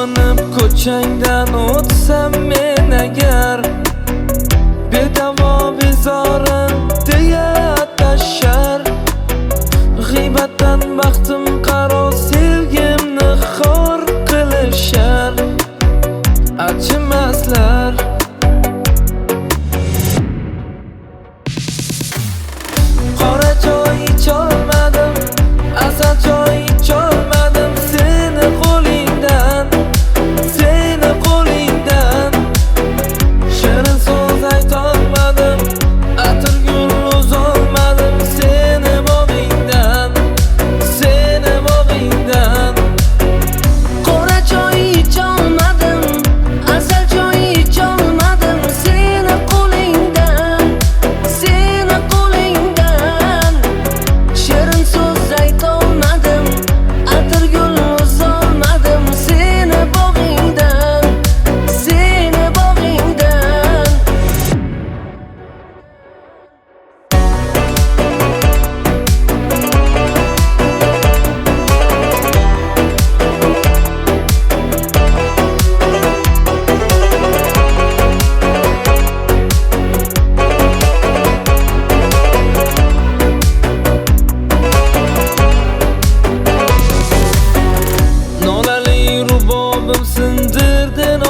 Sog'inib ko'changdan o'tsam men agar, bedavo bezorim deya tashar. G'iybatdan baxtim qaro sevgimni xor qilishar. Achimaslar qora choy icholmadim, asal choy icholmadim. Seni qo'lingdan, seni qo'lingdan shirin so'z aytolmadim, atirgul uzolmadim. Seni bog'ingdan, seni bog'ingdan. Qora choy icholmadim, asal choy icholmadim. Seni qo'lingdan, seni qo'lingdan shirin so'z aytolmadim, atirgul uzolmadim. Seni bog'ingdan, seni bog'ingdan. Nolali rubobim sindirdin